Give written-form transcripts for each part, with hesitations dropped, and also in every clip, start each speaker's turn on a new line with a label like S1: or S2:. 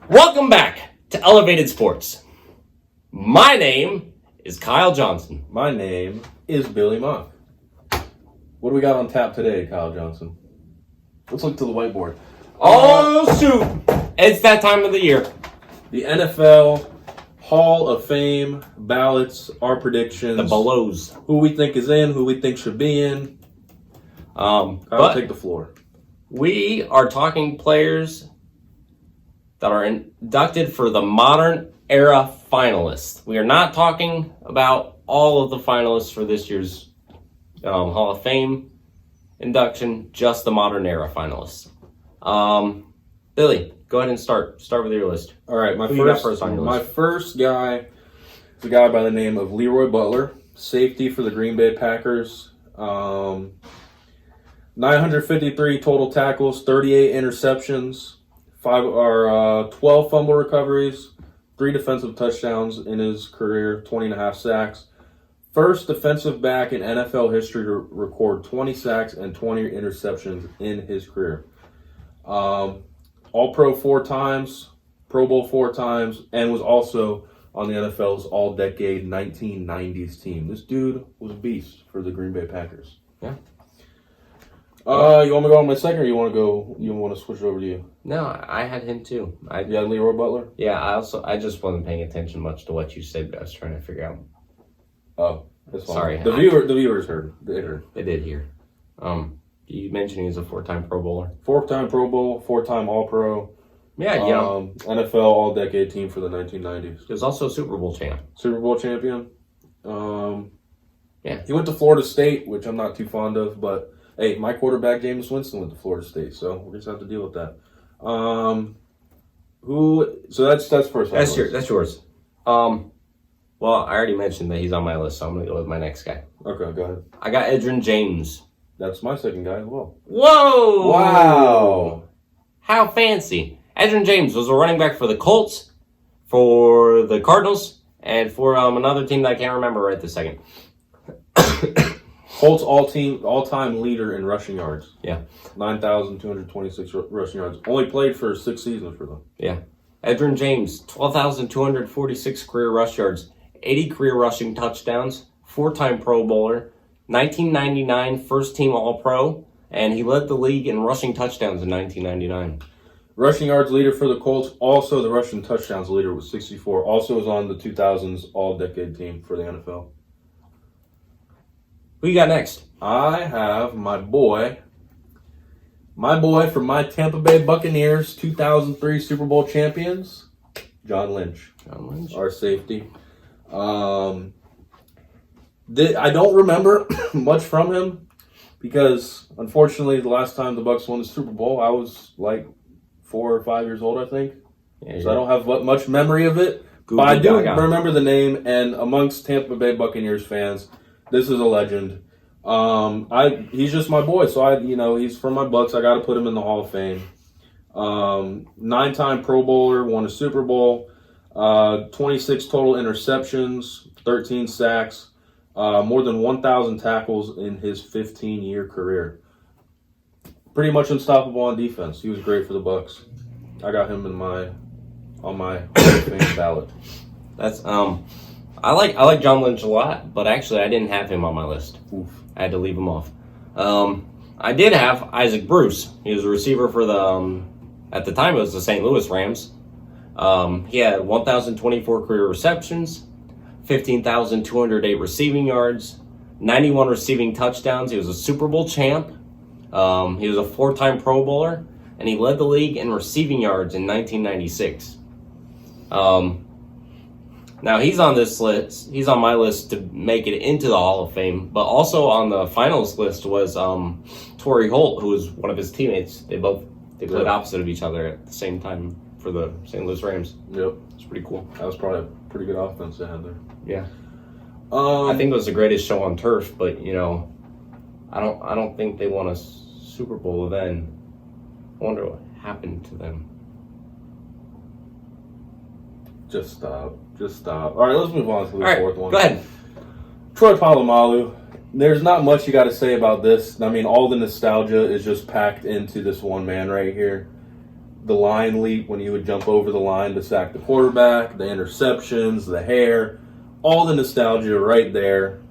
S1: Welcome back to Elevated Sports. My name is Kyle Johnson.
S2: My name is Billy Mock. What do we got on tap today, Kyle Johnson? Let's look to the whiteboard.
S1: Oh, shoot. It's that time of the year.
S2: The NFL Hall of Fame ballots, our predictions.
S1: The belows.
S2: Who we think is in, who we think should be in. I'll take the floor.
S1: We are talking players that are inducted for the modern era finalists. We are not talking about all of the finalists for this year's Hall of Fame induction, just the modern era finalists. Billy, go ahead and start with your list.
S2: All right,
S1: my
S2: first guy is a guy by the name of Leroy Butler, safety for the Green Bay Packers. 953 total tackles, 38 interceptions, 12 fumble recoveries, 3 defensive touchdowns in his career, 20.5 sacks. First defensive back in NFL history to record 20 sacks and 20 interceptions in his career. All-Pro 4 times, Pro Bowl 4 times, and was also on the NFL's All-Decade 1990s team. This dude was a beast for the Green Bay Packers.
S1: Yeah.
S2: You want me to go on my second, or you want to switch it over to you?
S1: No, I had him too.
S2: Yeah, Leroy Butler?
S1: Yeah, I just wasn't paying attention much to what you said, but I was trying to figure out.
S2: Oh, that's fine.
S1: Sorry.
S2: The viewers heard. They heard.
S1: They did hear. You mentioned he's a 4-time Pro Bowler.
S2: 4-time Pro Bowl, 4-time All-Pro.
S1: Yeah,
S2: NFL All-Decade team for the 1990s.
S1: He was also a Super Bowl champ.
S2: Super Bowl champion.
S1: Yeah.
S2: He went to Florida State, which I'm not too fond of, but hey, my quarterback Jameis Winston went to Florida State, so we're just have to deal with that. So that's first.
S1: That's yours. Well, I already mentioned that he's on my list, so I'm gonna go with my next guy.
S2: Okay, go ahead.
S1: I got Edgerrin James.
S2: That's my second guy as well.
S1: Whoa!
S2: Wow!
S1: How fancy! Edgerrin James was a running back for the Colts, for the Cardinals, and for another team that I can't remember right this second.
S2: Colts all-time leader in rushing yards.
S1: Yeah.
S2: 9,226 rushing yards. Only played for 6 seasons for them.
S1: Yeah. Edgerrin James, 12,246 career rush yards, 80 career rushing touchdowns, 4-time Pro Bowler, 1999 first-team All-Pro, and he led the league in rushing touchdowns in 1999.
S2: Rushing yards leader for the Colts. Also, the rushing touchdowns leader was 64. Also was on the 2000s All-Decade team for the NFL.
S1: Who you got next?
S2: I have my boy from my Tampa Bay Buccaneers, 2003 Super Bowl champions, John Lynch.
S1: John Lynch.
S2: Our safety. I don't remember much from him because, unfortunately, the last time the Bucs won the Super Bowl, I was like 4 or 5 years old, I think. Yeah, so I don't have much memory of it. But I do remember the name, and amongst Tampa Bay Buccaneers fans, this is a legend. He's just my boy, so he's from my Bucs. I got to put him in the Hall of Fame. 9-time Pro Bowler, won a Super Bowl, 26 total interceptions, 13 sacks, more than 1,000 tackles in his 15-year career. Pretty much unstoppable on defense. He was great for the Bucs. I got him on my Hall of Fame ballot.
S1: That's I like John Lynch a lot, but actually I didn't have him on my list.
S2: Oof.
S1: I had to leave him off. I did have Isaac Bruce. He was a receiver for the at the time it was the St. Louis Rams. He had 1,024 career receptions, 15,208 receiving yards, 91 receiving touchdowns. He was a Super Bowl champ. He was a 4-time Pro Bowler, and he led the league in receiving yards in 1996. Now, he's on this list. He's on my list to make it into the Hall of Fame. But also on the finals list was Torrey Holt, who was one of his teammates. They played opposite of each other at the same time for the St. Louis Rams.
S2: Yep.
S1: It's pretty cool.
S2: That was probably a pretty good offense they had there.
S1: Yeah. I think it was the greatest show on turf, but, I don't think they won a Super Bowl then. I wonder what happened to them.
S2: Just stop. All right, let's move on to the fourth one.
S1: Go ahead.
S2: Troy Polamalu. There's not much you got to say about this. I mean, all the nostalgia is just packed into this one man right here. the line leap when he would jump over the line to sack the quarterback, the interceptions, the hair, all the nostalgia right there.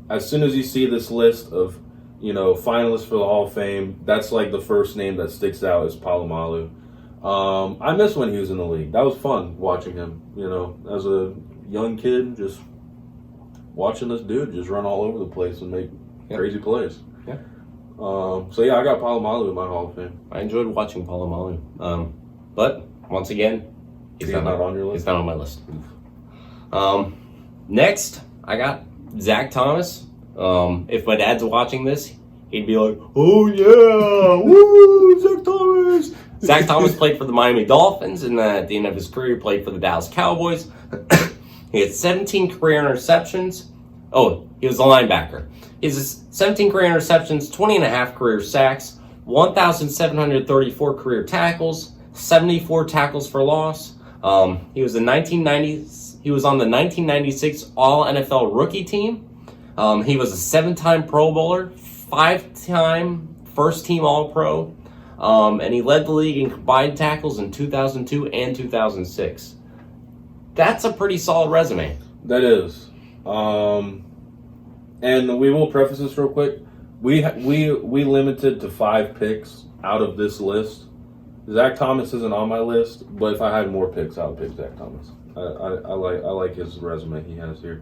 S2: As soon as you see this list of, finalists for the Hall of Fame, that's like the first name that sticks out is Palomalu. I miss when he was in the league. That was fun watching him, as a young kid, just watching this dude just run all over the place and make crazy plays.
S1: Yeah.
S2: I got Palomalu in my Hall of Fame.
S1: I enjoyed watching Palomalu. But once again, he's not
S2: on your list.
S1: He's not on my list. Next, I got Zach Thomas. If my dad's watching this, he'd be like, "Oh yeah, woo, Zach Thomas." Zach Thomas played for the Miami Dolphins, and at the end of his career, he played for the Dallas Cowboys. He had 17 career interceptions. Oh, he was a linebacker. He has 17 career interceptions, 20 and a half career sacks, 1,734 career tackles, 74 tackles for loss. He was on the 1996 All NFL Rookie Team. He was a 7-time Pro Bowler, 5-time First Team All Pro, and he led the league in combined tackles in 2002 and 2006. That's a pretty solid resume.
S2: That is. And we will preface this real quick. We limited to 5 picks out of this list. Zach Thomas isn't on my list, but if I had more picks, I would pick Zach Thomas. I like his resume he has here.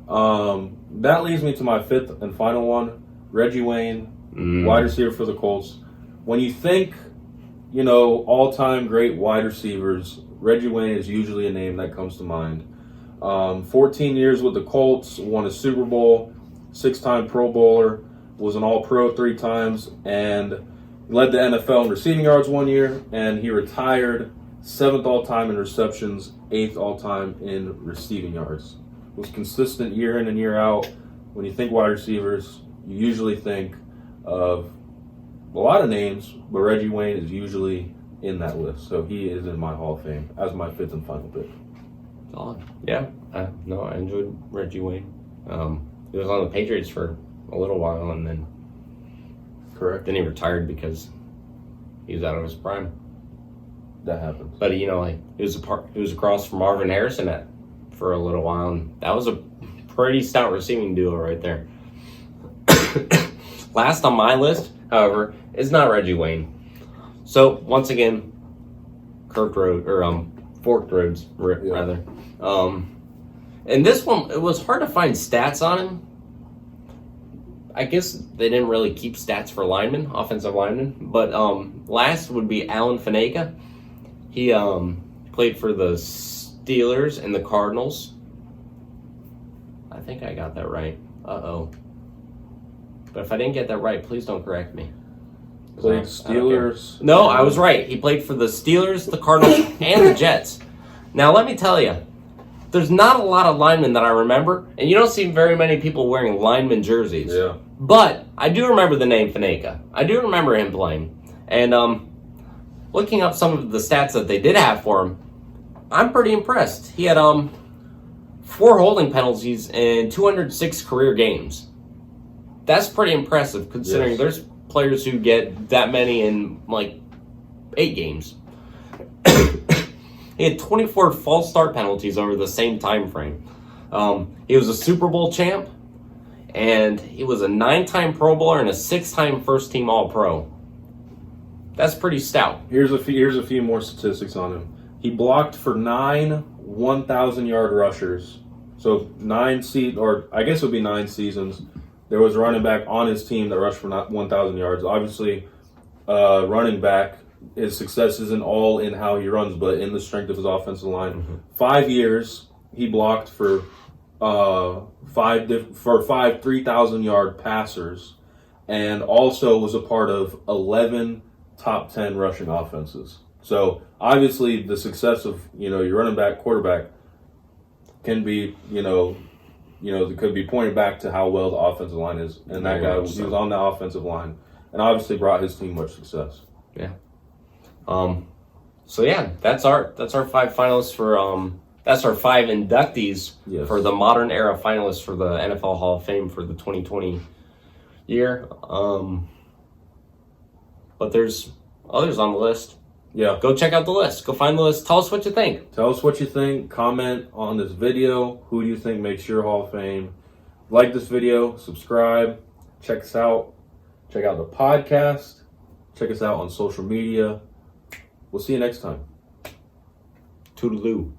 S2: That leads me to my 5th and final one, Reggie Wayne, wide receiver for the Colts. When you think, all-time great wide receivers, Reggie Wayne is usually a name that comes to mind. 14 years with the Colts, won a Super Bowl, 6-time Pro Bowler, was an All-Pro 3 times, and led the NFL in receiving yards 1 year, and he retired 7th all-time in receptions, 8th all-time in receiving yards. Was consistent year in and year out. When you think wide receivers, you usually think of a lot of names, but Reggie Wayne is usually in that list. So he is in my Hall of Fame as my 5th and final pick.
S1: Solid. Yeah. I enjoyed Reggie Wayne. He was on the Patriots for a little while, and then then he retired because he was out of his prime.
S2: That happens.
S1: But he was across from Marvin Harrison for a little while, and that was a pretty stout receiving duo right there. Last on my list, however, is not Reggie Wayne. So once again, Forked Roads, rather. And this one, it was hard to find stats on him. I guess they didn't really keep stats for offensive linemen. But last would be Alan Faneca. He played for the Steelers and the Cardinals. I think I got that right. Uh-oh. But if I didn't get that right, please don't correct me.
S2: Played Steelers.
S1: No, I was right. He played for the Steelers, the Cardinals, and the Jets. Now, let me tell you, there's not a lot of linemen that I remember, and you don't see very many people wearing lineman jerseys.
S2: Yeah.
S1: But I do remember the name Faneca. I do remember him playing. And looking up some of the stats that they did have for him, I'm pretty impressed. He had 4 holding penalties in 206 career games. That's pretty impressive considering there's players who get that many in 8 games. He had 24 false start penalties over the same time frame. He was a Super Bowl champ, and he was a 9-time Pro Bowler and a 6-time First Team All-Pro. That's pretty stout.
S2: Here's a few more statistics on him. He blocked for 9 1,000-yard rushers. So 9 seasons. There was a running back on his team that rushed for 1,000 yards. Obviously, running back, his success isn't all in how he runs, but in the strength of his offensive line. Mm-hmm. 5 years, he blocked for 5 3,000-yard passers, and also was a part of 11 top 10 rushing offenses. So obviously, the success of your running back, quarterback can be it could be pointed back to how well the offensive line is, and that guy he was on the offensive line, and obviously brought his team much success.
S1: Yeah. So yeah, that's our 5 finalists for that's our 5 inductees for the modern era finalists for the NFL Hall of Fame for the 2020 year. But there's others on the list.
S2: Yeah.
S1: Go check out the list. Go find the list. Tell us what you think.
S2: Tell us what you think. Comment on this video. Who do you think makes your Hall of Fame? Like this video. Subscribe. Check us out. Check out the podcast. Check us out on social media. We'll see you next time.
S1: Toodaloo.